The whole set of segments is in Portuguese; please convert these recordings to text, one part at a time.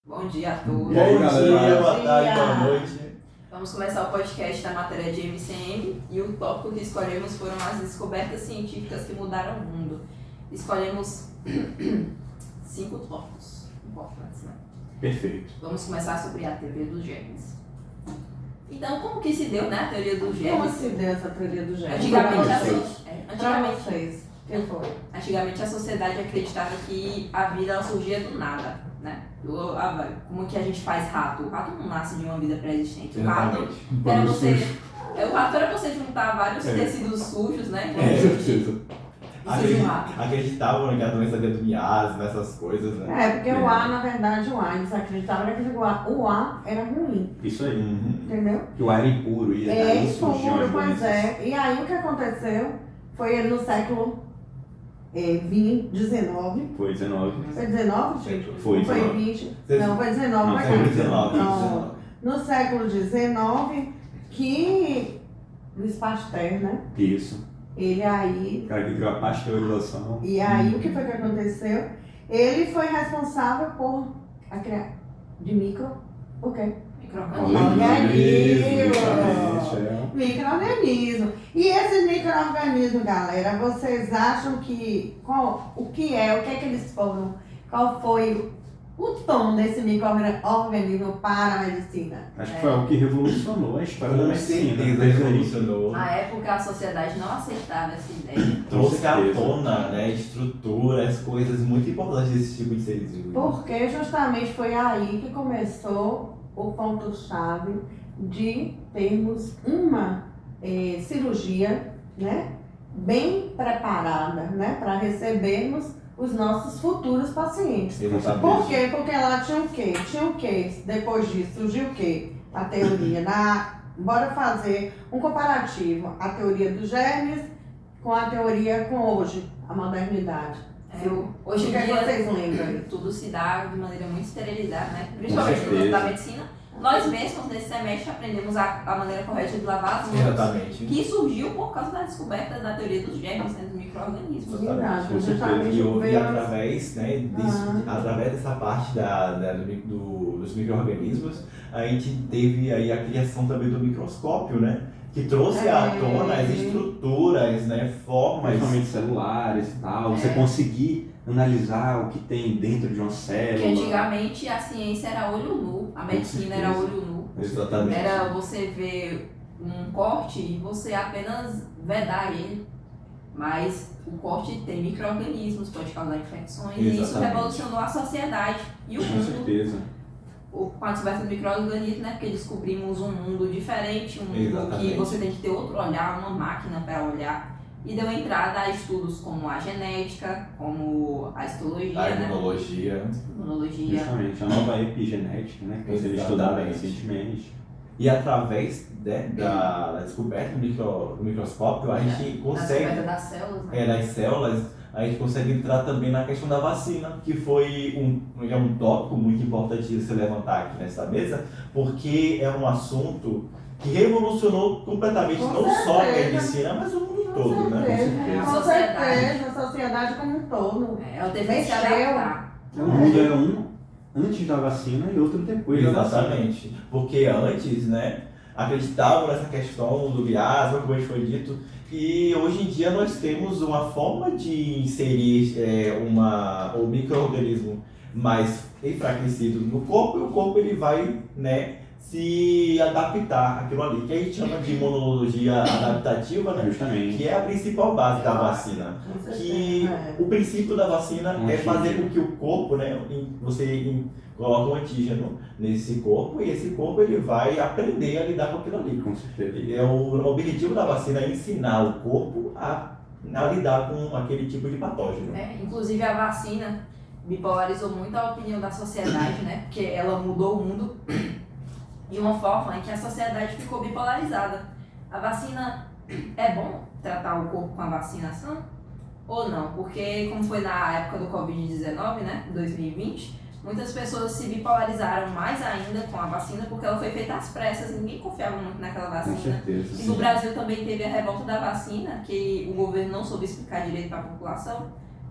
Bom dia a todos. E aí, galera? Boa tarde, boa noite. Vamos começar o podcast da matéria de MCM e o tópico que escolhemos foram as descobertas científicas que mudaram o mundo. Escolhemos 5 tópicos importantes, né? Perfeito. Vamos começar sobre a teoria dos germes. Então, como que se deu, né, a teoria dos Como germes? se deu essa teoria do gênero? Antigamente, Pra vocês, quem foi? Antigamente a sociedade acreditava que a vida ela surgia do nada, né? Como que a gente faz rato? O rato não nasce de uma vida pré-existente. O rato era você juntar vários tecidos sujos, né? certeza. E surge um rato. Acreditavam que a doença veio do miasma, essas coisas, né? É, porque o A, na verdade, eles acreditavam que o A era ruim, Isso aí. entendeu? Que o ar é impuro e É daí surgiam impuro, as pois doenças. é. E aí o que aconteceu foi no século XIX. Foi 19. Foi 19, gente? Foi Não foi 19. 20? Não, foi 19, Não, mas foi não. 19. Não. No século XIX, que Luiz Pasteur, né? Isso. Ele aí O cara que criou a pasteurização. E aí, o que foi que aconteceu? Ele foi responsável por a criar de o quê? Micro-organismo. Micro-organismo. E esse micro-organismo, galera, vocês acham que o que é que eles foram? Qual foi o tom desse micro-organismo para a medicina? Acho que foi algo que revolucionou a história da Com medicina. certeza Desde aí. revolucionou. Na época a sociedade não aceitava essa ideia. Trouxe à certeza. tona, né, estruturas, coisas muito importantes desse tipo de seres vivos. Porque justamente foi aí que começou o ponto-chave de termos uma cirurgia, né, bem preparada, né, para recebermos os nossos futuros pacientes. Exatamente. Por quê? Porque lá tinha o quê? Tinha o quê? Depois disso surgiu o quê? A teoria. Bora fazer um comparativo. A teoria dos germes com a teoria com hoje, a modernidade. Hoje O em que é que dia vocês lembram? tudo se dá de maneira muito esterilizada, né? Principalmente no campo certeza. da medicina. Nós mesmos, nesse semestre, aprendemos a maneira correta de lavar as mãos. Exatamente. Que surgiu por causa da descoberta da teoria dos germes, né, dos micro-organismos. Verdade, Com justamente E houve veio- através, né, através dessa parte dos micro-organismos, a gente teve aí a criação também do microscópio, né? Que trouxe à tona as estruturas, né, formas. Principalmente celulares e tal. Você conseguir analisar o que tem dentro de uma Porque célula. antigamente a ciência era olho nu, a medicina era certeza. olho nu. Exatamente. Era você ver um corte e você apenas vedar ele. Mas o corte tem micro-organismos, pode causar infecções, e isso Exatamente. revolucionou a sociedade e o Com mundo. certeza. Com a descoberta do micro-organismo, né? Porque descobrimos um mundo diferente, um mundo que Exatamente. você tem que ter outro olhar, uma máquina para olhar. E deu entrada a estudos como a genética, como a histologia, A né? imunologia. Imunologia. Justamente. A nova epigenética, né? Que está sendo estudada Exatamente. recentemente. E através, né, da descoberta do microscópio, a gente Da descoberta consegue, das células, né? das células, a gente consegue entrar também na questão da vacina, que foi um tópico muito importante de se levantar aqui nessa mesa, porque é um assunto que revolucionou completamente Com não só a certeza. medicina, mas o mundo Com todo, né? certeza, A com sociedade. certeza, a sociedade como um todo. Ela teve que se Mexeu. adaptar. O mundo era um antes da vacina e outro depois da vacina. Exatamente, porque antes, né, acreditavam nessa questão do miasma, como foi dito, e hoje em dia nós temos uma forma de inserir o micro-organismo mais enfraquecido no corpo, e o corpo ele vai, né, se adaptar àquilo ali, que a gente chama de imunologia adaptativa, né, Justamente. que é a principal base da vacina. Com Que certeza, o princípio da vacina Um é fazer antígeno. com que o corpo, né, coloca um antígeno nesse corpo, e esse corpo ele vai aprender a lidar com aquilo ali. Com certeza. E o objetivo da vacina é ensinar o corpo a lidar com aquele tipo de patógeno. Inclusive a vacina bipolarizou muito a opinião da sociedade, né? Porque ela mudou o mundo de uma forma em que a sociedade ficou bipolarizada. A vacina é bom tratar o corpo com a vacinação ou não? Porque como foi na época do Covid-19, né, 2020, muitas pessoas se bipolarizaram mais ainda com a vacina porque ela foi feita às pressas, ninguém confiava muito naquela Com vacina. certeza. E no Brasil também teve a revolta da vacina, que o governo não soube explicar direito para a população.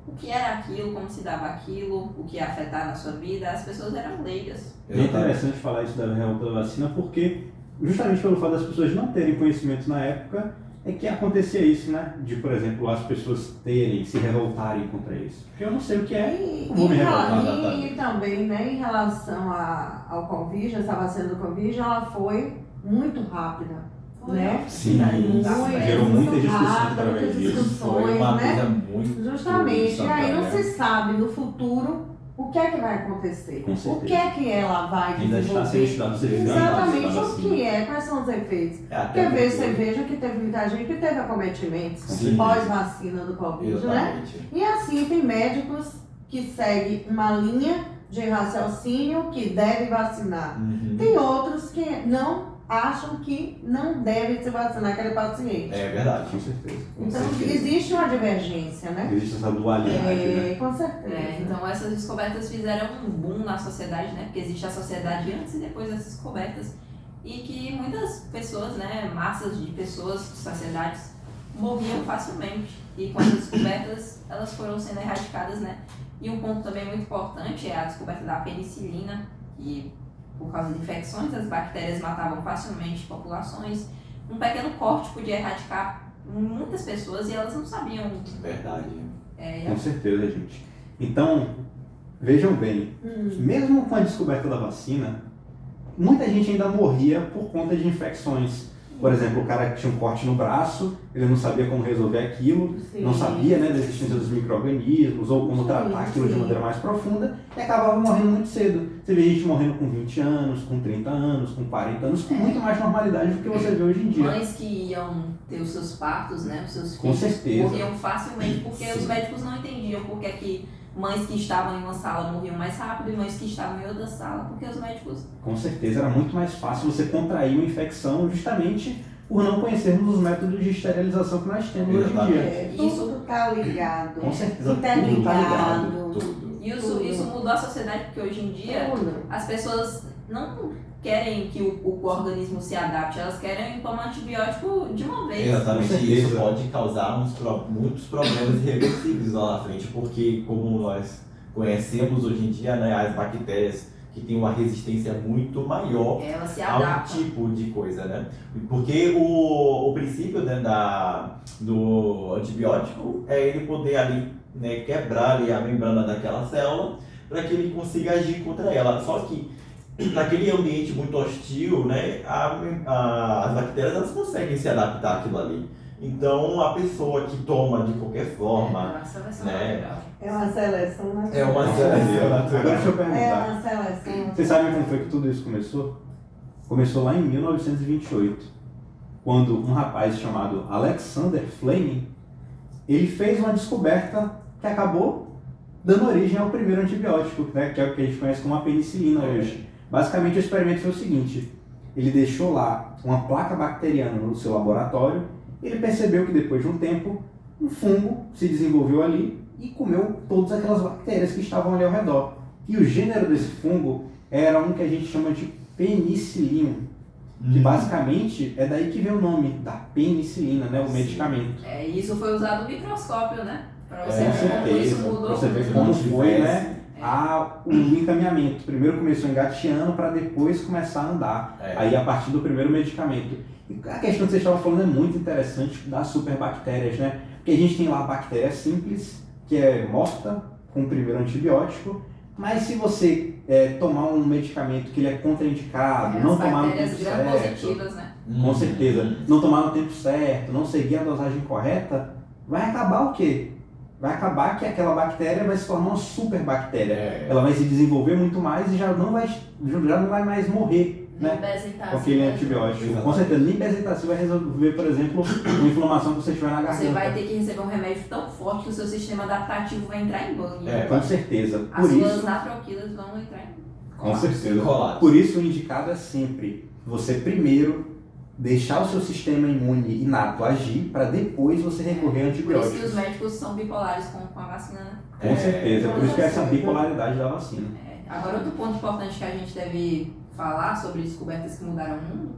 o que era aquilo, como se dava aquilo, o que ia afetar na sua vida, as pessoas eram leigas. É interessante falar isso da revolta da vacina porque, justamente pelo fato das pessoas não terem conhecimento na época, é que acontecia isso, né? De, por exemplo, as pessoas se revoltarem contra isso. Porque eu não sei o que é, eu vou me revoltar. E também, né, em relação ao Covid, essa vacina do Covid, ela foi muito rápida. Né? Sim, gerou muita discussão rápida, através muitas disso. discussões, Foi uma né? coisa muito Justamente, e aí não instantânea. se sabe no futuro o que é que vai acontecer, Com certeza. o que é que ela vai Ainda está sendo desenvolver. estudado, você vê, Exatamente, da o vacina. que é, quais são os efeitos. Até Porque você porque- veja que teve muita gente que teve acometimentos Sim. pós-vacina do Covid, né? Exatamente. E assim, tem médicos que seguem uma linha de raciocínio que deve vacinar. Uhum. Tem outros que não acham que não deve se vacinar aquele paciente. É verdade. Com certeza. Com Então, certeza. existe uma divergência, né? Existe essa dualidade, né? Com certeza. Então essas descobertas fizeram um boom na sociedade, né? Porque existe a sociedade antes e depois dessas descobertas. E que muitas pessoas, né, massas de pessoas, de sociedades, morriam facilmente. E com as descobertas, elas foram sendo erradicadas, né? E um ponto também muito importante é a descoberta da penicilina, que por causa de infecções, as bactérias matavam facilmente populações. Um pequeno corte podia erradicar muitas pessoas e elas não sabiam. Verdade. Com certeza, gente. Então, vejam bem, mesmo com a descoberta da vacina, muita gente ainda morria por conta de infecções. Por exemplo, o cara que tinha um corte no braço, ele não sabia como resolver aquilo, Sim. não sabia, né, da existência dos micro-organismos ou como Sim, tratar aquilo de sim. maneira mais profunda e acabava morrendo muito cedo. Você vê gente morrendo com 20 anos, com 30 anos, com 40 anos, com muito mais normalidade do que você vê hoje em dia. Mães que iam ter os seus partos, né? Os seus Com filhos certeza. morriam facilmente porque Sim. os médicos não entendiam porque que mães que estavam em uma sala morriam mais rápido e mães que estavam em outra sala, porque os médicos. Com certeza, era muito mais fácil você contrair uma infecção justamente por não conhecermos os métodos de esterilização que nós temos hoje em dia. É, tudo tá ligado. Com certeza, tudo tá Interligado. Tudo. E isso mudou a sociedade porque hoje em dia Tudo. as pessoas não querem que o organismo se adapte, elas querem tomar antibiótico de uma vez. Com Exatamente, certeza. isso pode causar muitos problemas irreversíveis lá na frente, porque como nós conhecemos hoje em dia, né, as bactérias que têm uma resistência muito maior Elas se a um adaptam. tipo de coisa, né? Porque o princípio, né, do antibiótico é ele poder ali, né, quebrar ali a membrana daquela célula para que ele consiga agir contra ela. Só que naquele ambiente muito hostil, né, as bactérias elas conseguem se adaptar àquilo ali. Então a pessoa que toma de qualquer forma, Nossa, vai ser né? legal. É uma seleção natural. É uma seleção Agora deixa eu É perguntar. uma seleção natural. Vocês sabem como foi que tudo isso começou? Começou lá em 1928, quando um rapaz chamado Alexander Fleming, ele fez uma descoberta que acabou dando origem ao primeiro antibiótico, né, que é o que a gente conhece como a penicilina hoje. Basicamente o experimento foi o seguinte, ele deixou lá uma placa bacteriana no seu laboratório, ele percebeu que depois de um tempo, um fungo se desenvolveu ali e comeu todas aquelas bactérias que estavam ali ao redor. E o gênero desse fungo era um que a gente chama de penicillium, que basicamente é daí que vem o nome da penicilina, né, o Sim. medicamento. E isso foi usado no microscópio, né? Pra você É, ver como isso Pra mudou. você ver muito. como muito foi, diverso. né, o encaminhamento. Primeiro começou engateando para depois começar a andar. É. Aí a partir do primeiro medicamento. E a questão que vocês estavam falando é muito interessante das superbactérias, né? Porque a gente tem lá a bactéria simples, que é morta com o primeiro antibiótico, mas se você tomar um medicamento que ele é contraindicado, não As tomar no bactérias tempo gram certo, positivas, né? com certeza, não tomar no tempo certo, não seguir a dosagem correta, vai acabar o quê? Vai acabar que aquela bactéria vai se tornar uma superbactéria. É. Ela vai se desenvolver muito mais e já não vai mais morrer, né? Com aquele antibiótico. Exatamente. Com certeza, nem bezetacil vai resolver, por exemplo, uma inflamação que você tiver na garganta. Você vai ter que receber um remédio tão forte que o seu sistema adaptativo vai entrar em bug. É. Com certeza. As Por suas isso, natroquilas vão entrar em com certeza. Colapso. Por isso o indicado é sempre você primeiro deixar o seu sistema imune inato agir para depois você recorrer a Por isso que os antibióticos. médicos são bipolares com a vacina, né? Com certeza. com Por isso que é essa certeza. bipolaridade da vacina. Agora, outro ponto importante que a gente deve falar sobre descobertas que mudaram o mundo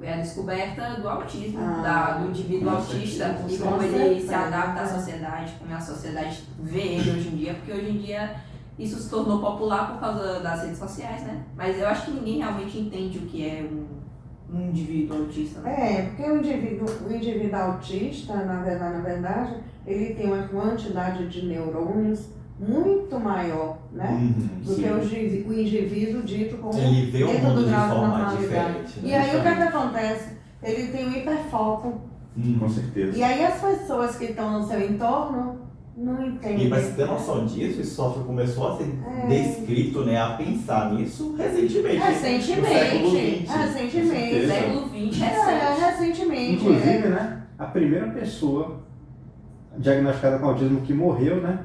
Foi a descoberta do autismo, do indivíduo com autista certeza, e com como ele se certeza. adapta à sociedade, como a sociedade vê ele hoje em dia, porque hoje em dia isso se tornou popular por causa das redes sociais, né? Mas eu acho que ninguém realmente entende o que é um indivíduo autista, né? Porque o indivíduo autista, na verdade, ele tem uma quantidade de neurônios muito maior, né? Do sim. que o indivíduo dito como Ele vê o dentro mundo do de grau de forma normalidade. diferente. E Né? aí o que acontece? Ele tem um hiperfoco. Com certeza. E aí as pessoas que estão no seu entorno não entendem. E para você ter noção disso, esse software começou a ser descrito, né, a pensar nisso recentemente. No século Recentemente. XX. Recentemente. Exato. Século XX, recente. Recentemente. Inclusive, né, a primeira pessoa diagnosticada com autismo que morreu, né,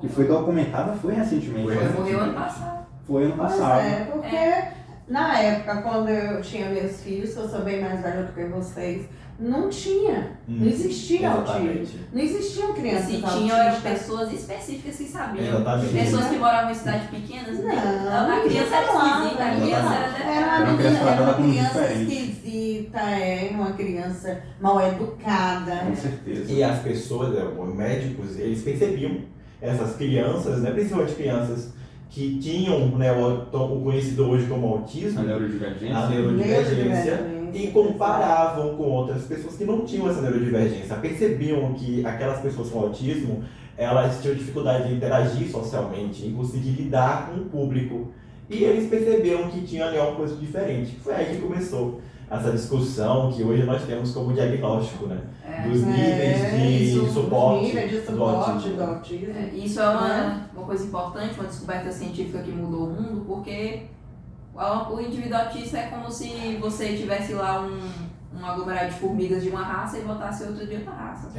que foi documentada, foi recentemente. Foi né? Morreu ano passado. Foi ano Pois passado. porque na época, quando eu tinha meus filhos, que eu sou bem mais velha do que vocês, não tinha. Não existia autismo. Exatamente. Não existiam crianças Se autistas. tinham, eram pessoas específicas que sabiam. Exatamente. Pessoas que moravam em cidades pequenas, a criança era esquisita, a criança era Era Era uma criança era uma tratada como criança diferente. esquisita, uma criança mal educada. Com certeza. E as pessoas, os médicos, eles percebiam essas crianças, né, principalmente crianças que tinham, né, o conhecido hoje como autismo, A neurodivergência. a neurodivergência, Neurodivergência. e comparavam com outras pessoas que não tinham essa neurodivergência. Percebiam que aquelas pessoas com autismo, elas tinham dificuldade de interagir socialmente, em conseguir lidar com o público. E eles perceberam que tinha ali alguma coisa diferente. Foi aí que começou essa discussão que hoje nós temos como diagnóstico, né? Dos níveis de suporte, níveis de do suporte autismo. do autismo. Isso é uma coisa importante, uma descoberta científica que mudou o mundo, porque o indivíduo autista é como se você tivesse lá um aglomerado de formigas de uma raça e botasse outro de outra raça.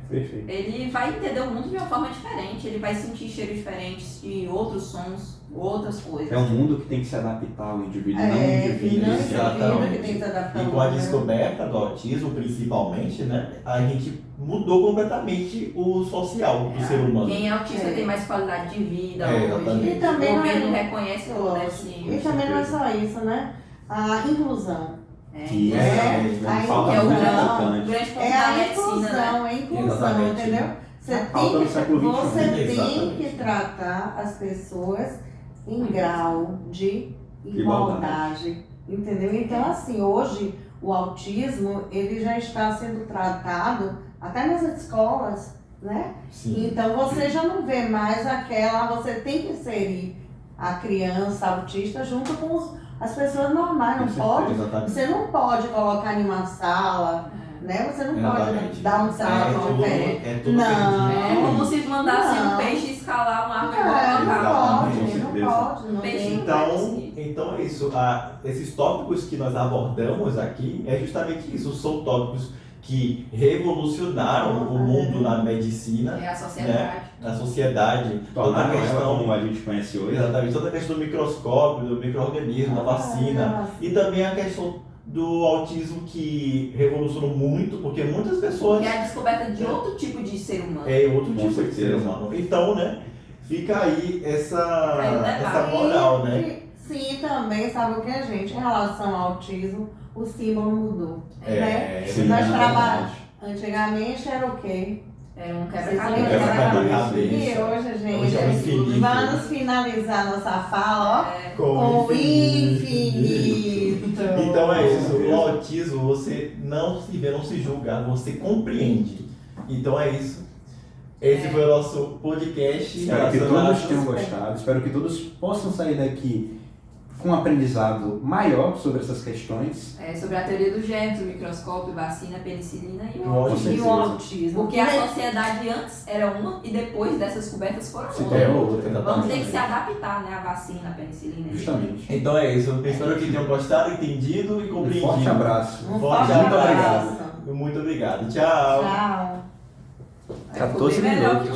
Perfeito. Ele vai entender o mundo de uma forma diferente, ele vai sentir cheiros diferentes de outros sons, outras coisas. É um mundo que tem que se adaptar ao indivíduo, não o indivíduo. não Exatamente. que tem que se adaptar E ao com a mundo, né? descoberta do autismo, principalmente, né, a gente mudou completamente o social do ser humano. Quem é autista tem mais qualidade de vida Exatamente. hoje. E também o não é- governo reconhece como deve Lógico. ser. E também não é só isso, né? A inclusão. Isso, a falta que é o muito grande, importante. grande ponto É da a medicina, né? inclusão, é a inclusão, Exatamente. entendeu? Você A pauta do século XXI. você tem Exatamente. que tratar as pessoas em grau de Igualdade. igualdade, entendeu? Então, assim, hoje o autismo, ele já está sendo tratado até nas escolas, né? Sim. Então, você já não vê mais você tem que inserir a criança autista junto com as pessoas normais, não Com pode? Exatamente. Você não pode colocar em uma sala, né? Você não pode Exatamente. dar um trato diferente. É tudo Não. É como se mandasse Não. um peixe escalar uma árvore igual Não, uma não cabra. pode, Com não certeza. pode, não Peixe tem. Então é isso. Esses tópicos que nós abordamos aqui é justamente isso. São tópicos que revolucionaram o mundo na medicina, É a sociedade. na sociedade, toda a Tornaram ela questão, como a gente conhece hoje. exatamente, toda a questão do microscópio, do micro-organismo, da vacina, e também a questão do autismo que revolucionou muito, porque muitas pessoas Que é a descoberta de outro tipo de ser humano. é outro Com tipo de ser certeza. humano. Então, né, fica aí essa detalhe. moral, né? Sim, também, sabe o que, gente? Em relação ao autismo, o símbolo mudou. Né? Sim, Nós é trabalhamos. Antigamente era o quê? Era um Vocês quebra-cabeça. lembram? Quebra-cabeça. E hoje, Hoje é o gente, infinito. vamos finalizar nossa fala, ó. É, Com o infinito. Então é isso, o autismo você não se vê, não se julga, você compreende. Então é isso. Esse foi o nosso podcast. Espero que relacionado- todos tenham gostado. Espero que todos possam sair daqui com um aprendizado maior sobre essas questões. sobre a teoria dos germes, o microscópio, vacina, penicilina e o Com autismo. E certeza. o autismo. Porque a sociedade antes era uma e depois dessas descobertas foram Se outras. tornou outra. Vamos ter que se adaptar, né? A vacina, a penicilina. Justamente. Então é isso. Eu espero que tenham gostado, entendido e Um compreendido. forte abraço. Um Forte forte abraço. abraço. Muito obrigado. Tchau. Tchau. Ficou bem melhor que o